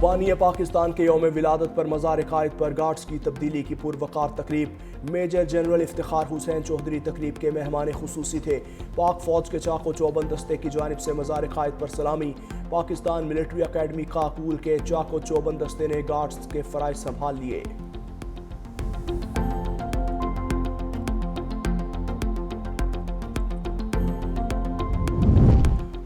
बानी पाकिस्तान के यौम विलादत पर मज़ार कायद पर गार्ड्स की तब्दीली की पुरवकार तकरीब। मेजर जनरल इफ्तिखार हुसैन चौधरी तकरीब के मेहमान खुसूसी थे। पाक फौज के चाको चौबंद दस्ते की जानिब से मज़ार कायद पर सलामी। पाकिस्तान मिलिट्री अकेडमी काकूल के चाको चौबंद दस्ते ने गार्ड्स के फ़राइज़ संभाल लिए।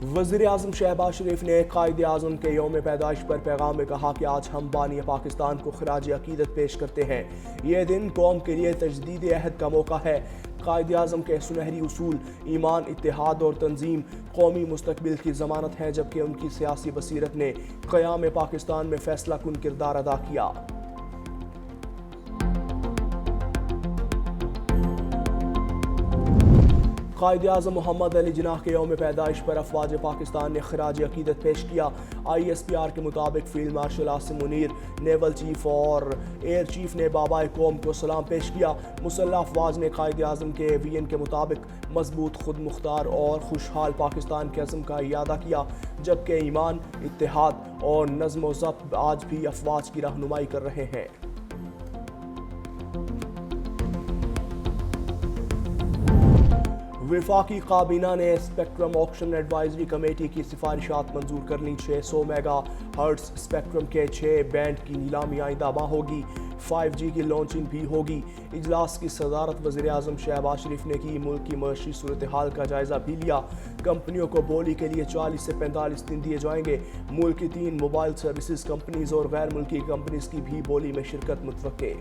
वज़ीर-ए-आज़म शहबाज शरीफ ने कायद-ए-आज़म के यौम पैदाइश पर पैगाम में कहा कि आज हम बानी पाकिस्तान को खराज अकीदत पेश करते हैं। यह दिन कौम के लिए तजदीद अहद का मौका है। कायद-ए-आज़म के सुनहरी उसूल ईमान, इत्तेहाद और तंजीम कौमी मुस्तकबिल की ज़मानत है, जबकि उनकी सियासी बसीरत ने क़याम पाकिस्तान में फैसला कुन किरदार अदा किया। कायद-ए-आज़म मोहम्मद अली जिन्नाह के यौम पैदाइश पर अफवाज पाकिस्तान ने खराज अकीदत पेश किया। ISPR के मुताबिक field marshal Asim Munir, naval chief और एयर चीफ ने बाबा कौम को सलाम पेश किया। मुसल्लह अफवाज ने कायद-ए-आज़म के विजन के मुताबिक मजबूत, खुद मुख्तार और खुशहाल पाकिस्तान के अज़म का इयादा किया, जबकि ईमान, इत्तेहाद और नज़्म व ज़ब्त आज भी अफवाज की रहनुमाई कर रहे हैं। विफाकी काबीना ने स्पेक्ट्रम ऑक्शन एडवाइजरी कमेटी की सिफारिशात मंजूर कर ली। 600 मेगा हर्ट्स स्पेक्ट्रम के 6 बैंड की नीलामी आइंदा माह होगी। 5G की लॉन्चिंग भी होगी। इजलास की सदारत वज़ीर-ए-आज़म शहबाज शरीफ ने की। मुल्क की मईशी सूरत हाल का जायजा भी लिया। कंपनियों को बोली के लिए 40 से 45 दिन दिए जाएंगे। मुल्क की 3 मोबाइल सर्विसेज कंपनीज और गैर मुल्की कंपनीज की भी बोली में शिरकत मुतवक्के।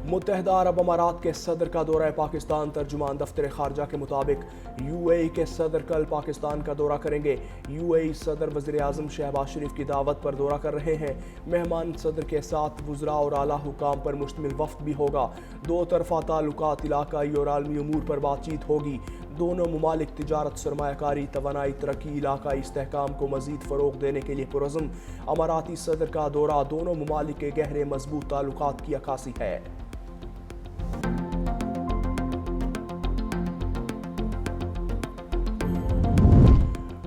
मुत्तहदा अरब अमारात के सदर का दौरा पाकिस्तान। तर्जुमान दफ्तर खारजा के मुताबिक UAE के सदर कल पाकिस्तान का दौरा करेंगे। UAE सदर वज़ीर-ए-आज़म शहबाज शरीफ की दावत पर दौरा कर रहे हैं। मेहमान सदर के साथ वुज़रा और आला हुकाम पर मुश्तमिल वफ़द भी होगा। दो तरफ़ा ताल्लुकात, इलाकाई और आलमी उमूर पर बातचीत होगी। दोनों ममालिक तिजारत, सरमायाकारी, तवानाई, तरक्की, इलाकाई इस्तेहकाम को मज़ीद फ़रोग़ देने के लिए पुरज़्म। अमाराती सदर का दौरा दोनों ममालिक के गहरे मजबूत ताल्लुकात की अक्कासी है।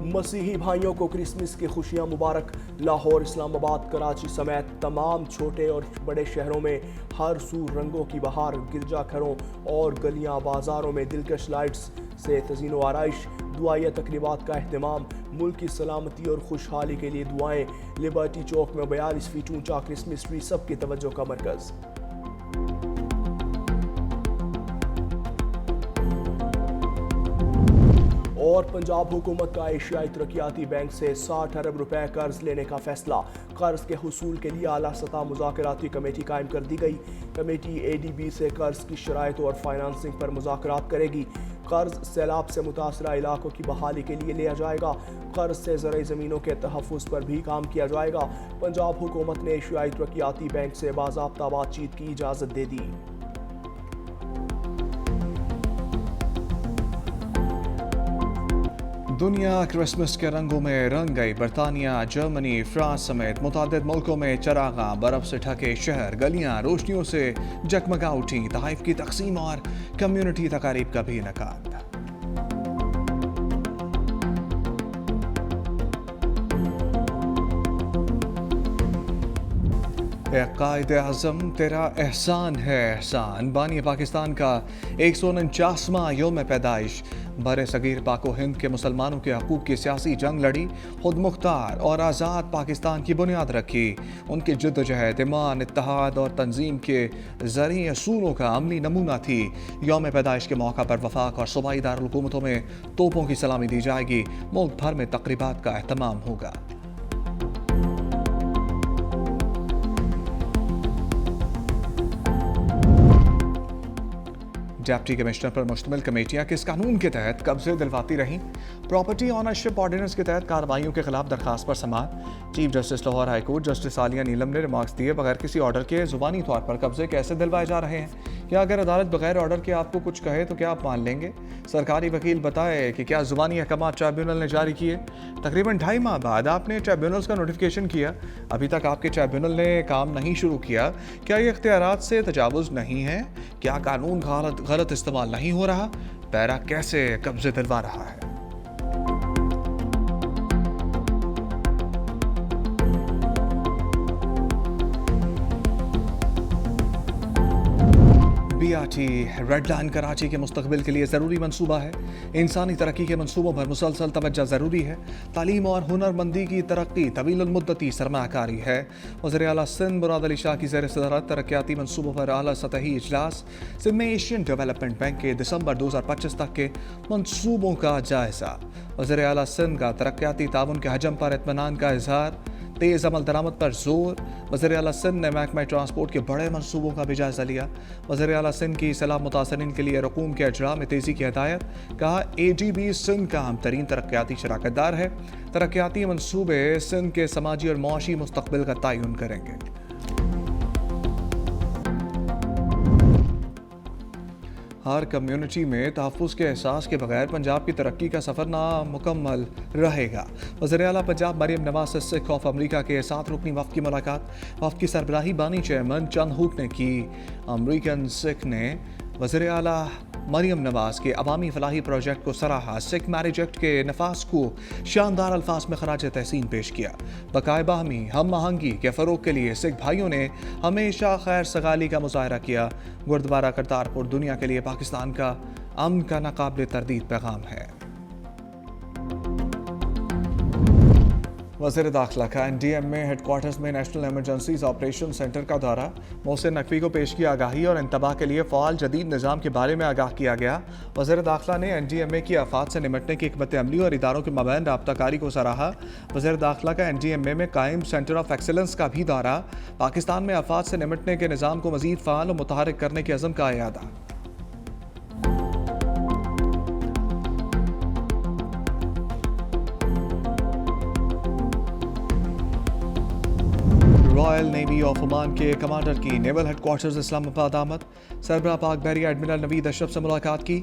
मसीही भाइयों को क्रिसमस की खुशियां मुबारक। लाहौर, इस्लामाबाद, कराची समेत तमाम छोटे और बड़े शहरों में हर सू रंगों की बहार। गिरजाघरों और गलियां बाजारों में दिलकश लाइट्स से तज़ीनो आराइश। दुआया तकरीबात का अहतमाम। मुल्क की सलामती और खुशहाली के लिए दुआएं। लिबर्टी चौक में 42 फीट ऊंचा क्रिसमस ट्री सबकी तवज्जो का मरकज़। और पंजाब हुकूमत का एशियाई तरक्याती बैंक से 60 अरब रुपए कर्ज लेने का फैसला। कर्ज के हुसूल के लिए आला सतह मुज़ाकराती कमेटी कायम कर दी गई। कमेटी ADB से कर्ज की शराइत और फाइनेंसिंग पर मुज़ाकरात करेगी। कर्ज सैलाब से मुतासरा इलाकों की बहाली के लिए लिया जाएगा। कर्ज से ज़रई ज़मीनों के तहफ़्फ़ुज़ पर भी काम किया जाएगा। पंजाब हुकूमत ने एशियाई तरक्याती बैंक से बाज़ाब्ता बातचीत की इजाज़त दे दी। दुनिया क्रिसमस के रंगों में रंग गई। बरतानिया, जर्मनी, फ्रांस समेत मुतादिद मुल्कों में चरागां, बर्फ से ढके शहर, गलियां रोशनियों से जगमगा उठी। तोहफ़ की तकसीम और कम्युनिटी तकारीब का भी इनेकाद। कायद-ए-आज़म तेरा एहसान है एहसान। बानी पाकिस्तान का 149वां यौम पैदाइश। बर सगीर पाको हिंद के मुसलमानों के हकूक़ की सियासी जंग लड़ी, खुद मुख्तार और आज़ाद पाकिस्तान की बुनियाद रखी। उनकी जद्दोजहद ईमान, इत्तेहाद और तंजीम के ज़रिए असूलों का अमली नमूना थी। यौम पैदाइश के मौका पर वफाक और सूबाई दारुल-हुकूमतों में तोपों की सलामी दी जाएगी। मुल्क भर में तक़रीबात का एहतमाम होगा। डिप्टी कमिश्नर पर मुश्तमिल कमेटियां किस कानून के तहत कब्जे दिलवाती रहीं? प्रॉपर्टी ऑनरशिप ऑर्डिनेंस के तहत कार्रवाइयों के खिलाफ दरखास्त पर समाअत। Chief justice Lahore high court justice Aliya Neelam ने रिमार्क्स दिए, बगैर किसी ऑर्डर के जुबानी तौर पर कब्जे कैसे दिलवाए जा रहे हैं? क्या अगर अदालत बगैर ऑर्डर के आपको कुछ कहे तो क्या आप मान लेंगे? सरकारी वकील बताए कि क्या जुबानी अहकाम ट्राइब्यूनल ने जारी किए। तकरीबन 2.5 माह बाद आपने ट्राइब्यूनल्स का नोटिफिकेशन किया, अभी तक आपके ट्राइब्यूनल ने काम नहीं शुरू किया। क्या ये इख्तियारात से तजावुज़ नहीं है? क्या कानून गलत इस्तेमाल नहीं हो रहा? पैरा कैसे कब्जे दिलवा रहा है? BRT रेड लाइन कराची के मुस्तकबिल के लिए ज़रूरी मनसूबा है। इंसानी तरक्की के मनसूबों पर मुसलसल तवज्जो ज़रूरी है। तालीम और हुनरमंदी की तरक्की तवीलुल-मुद्दती सरमायाकारी है। वज़ीर आला सिंध मुराद अली शाह की ज़ेर सदारत तरक्याती मनसूबों पर आला सतही इजलास। सिंध में एशियन डेवलपमेंट बैंक के दिसंबर 2025 तक के मनसूबों का जायज़ा। वज़ीर आला सिंध का तरक्याती ताउन के हजम पर इत्मीनान का इजहार। तेज़ अमल दरामद पर जोर। वज़ीर आला सिंध ने महकमा ट्रांसपोर्ट के बड़े मनसूबों का भी जायज़ा लिया। वज़ीर आला सिंध की सलाह मुतासरीन के लिए रकूम के अजरा में तेज़ी की हिदायत। कहा ADB सिंध का अहम तरीन तरक्याती शराकतदार है। तरक्याती मनसूबे सिंध के समाजी और मुआशी मुस्तकबिल का तयन करेंगे। हर कम्युनिटी में तहफ़्फ़ुज़ के एहसास के बगैर पंजाब की तरक्की का सफ़र नामुकम्मल रहेगा। वज़ीर आला पंजाब मरियम नवाज से सिख ऑफ अमरीका के 7 रुकनी वफ़द की मुलाकात। वफ़द की सरबराही बानी चेयरमैन चंद हुक ने की। अमरीकन सिख ने वज़ीर आला मरियम नवाज के अवामी फलाही प्रोजेक्ट को सराहा। सिख मैरिज एक्ट के नफाज को शानदार अल्फाज में खराज तहसीन पेश किया। बकाए बाहमी हम आहंगी के फ़रोग के लिए सिख भाइयों ने हमेशा खैर सगाली का मुजाहरा किया। गुरुद्वारा करतारपुर दुनिया के लिए पाकिस्तान का अमन का नाकाबिल तरदीद पैगाम है। वज़ीर दाखिला का NDM में हेडक्वार्टर्स में नेशनल एमरजेंसीज ऑपरेशन सेंटर का दौरा। मोहसिन नकवी को पेश की आगाही और इंतबाह के लिए फ़ाल जदीद निज़ाम के बारे में आगाह किया गया। वज़ीर दाखिला ने NDMA की आफात से निमटने की हिकमत अमली और इदारों के माबैन राब्ताकारी को सराहा। वज़ीर दाखिला का NDMA में कायम सेंटर ऑफ एक्सीलेंस का भी दौरा। पाकिस्तान में आफात से निमटने के निज़ाम को मज़ीद फ़ाल और मुतहरिक करने के अज़म का इयादा। रॉयल नेवी ऑफ ओमान के कमांडर की नेवल हेडक्वार्टर्स इस्लामाबाद आमद। सरबराह पाक बहरिया एडमिरल नवीद अशरफ से मुलाकात की।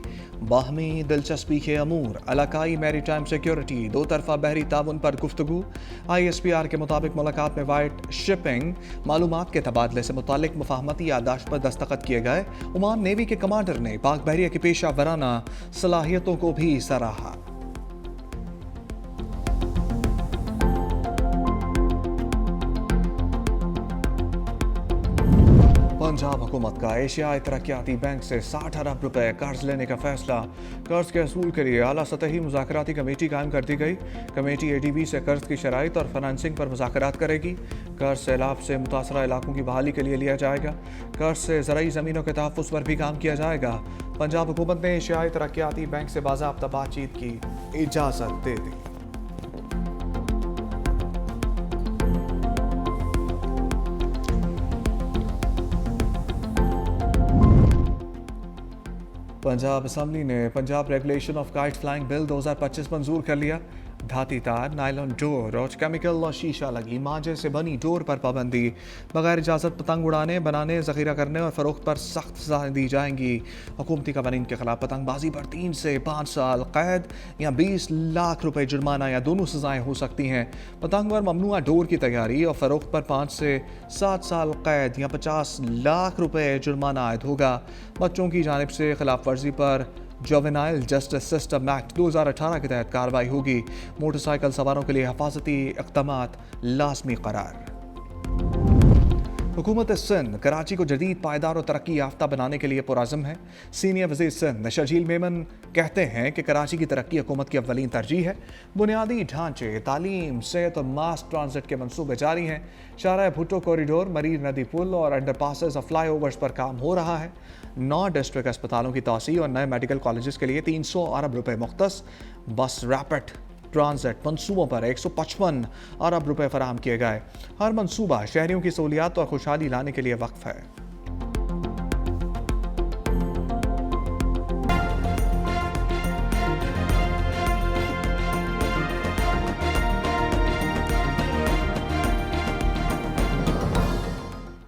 बाहमी दिलचस्पी के अमूर, इलाकाई मैरी टाइम सिक्योरिटी, दो तरफा बहरी ताउन पर गुफ्तगू। ISPR के मुताबिक मुलाकात में वाइट शिपिंग मालूमात के तबादले से मुतालिक मुफाहमती यादाश्त पर दस्तखत किए गए। ओमान नेवी के कमांडर ने पाक बहरिया की पेशा वराना सलाहियतों को भी सराहा। पंजाब हुकूमत का एशियाई तरक्याती बैंक से 60 अरब रुपए कर्ज लेने का फैसला। कर्ज के असूल के लिए आला सतही मुज़ाकराती कमेटी कायम कर दी गई। कमेटी ADB से कर्ज की शराइत और फाइनेंसिंग पर मुज़ाकरात करेगी। कर्ज सैलाब से मुतासरा इलाकों की बहाली के लिए लिया जाएगा। कर्ज से ज़रई ज़मीनों के तहफ़्फ़ुज़ पर भी काम किया जाएगा। पंजाब हुकूमत ने एशियाई तरक्याती बैंक से बाज़ाब्ता बातचीत की इजाज़त दे दी। पंजाब असम्बली ने Punjab regulation of kite flying bill 2025 मंजूर कर लिया। धाती तार, नायलॉन डोर और केमिकल और शीशा लगी मांझे से बनी डोर पर पाबंदी। बगैर इजाज़त पतंग उड़ाने, बनाने, ज़ख़ीरा करने और फ़रोख्त पर सख्त सज़ाएं दी जाएंगी। हुकूमती कवानीन के खिलाफ पतंगबाजी पर 3 से 5 साल कैद या 20 लाख रुपए जुर्माना या दोनों सज़ाएं हो सकती हैं। पतंग और ममनुआ डोर की तैयारी और फ़रोख्त पर 5 से 7 साल कैद या 50 लाख रुपए जुर्माना आयद होगा। बच्चों की जानिब से खिलाफ वर्जी पर जुवेनाइल जस्टिस सिस्टम एक्ट 2018 के तहत कार्रवाई होगी। मोटरसाइकिल सवारों के लिए हिफाजती इक़दामात लाज़मी करार। हुकूमत सिंध कराची को जदीद, पायदार और तरक्की याफ्ता बनाने के लिए पुरअज़्म है। सीनियर वज़ीर सिंध शर्जील मेमन कहते हैं कि कराची की तरक्की हुकूमत की अव्वलीन तरजीह है। बुनियादी ढांचे, तालीम, सेहत और मास ट्रांजिट के मनसूबे जारी हैं। शाहराह भुट्टो कॉरिडोर, मरीर नदी पुल और अंडरपासेस और फ्लाई ओवर्स पर काम हो रहा है। 9 डिस्ट्रिक्ट अस्पतालों की तौसीह और नए मेडिकल कॉलेजेस के लिए 300 अरब रुपए मुख्तस। बस रैपिड ट्रांजिट मनसूबों पर 155 अरब रुपए फराहम किए गए। हर मनसूबा शहरियों की सहूलियात और खुशहाली लाने के लिए वक्फ है।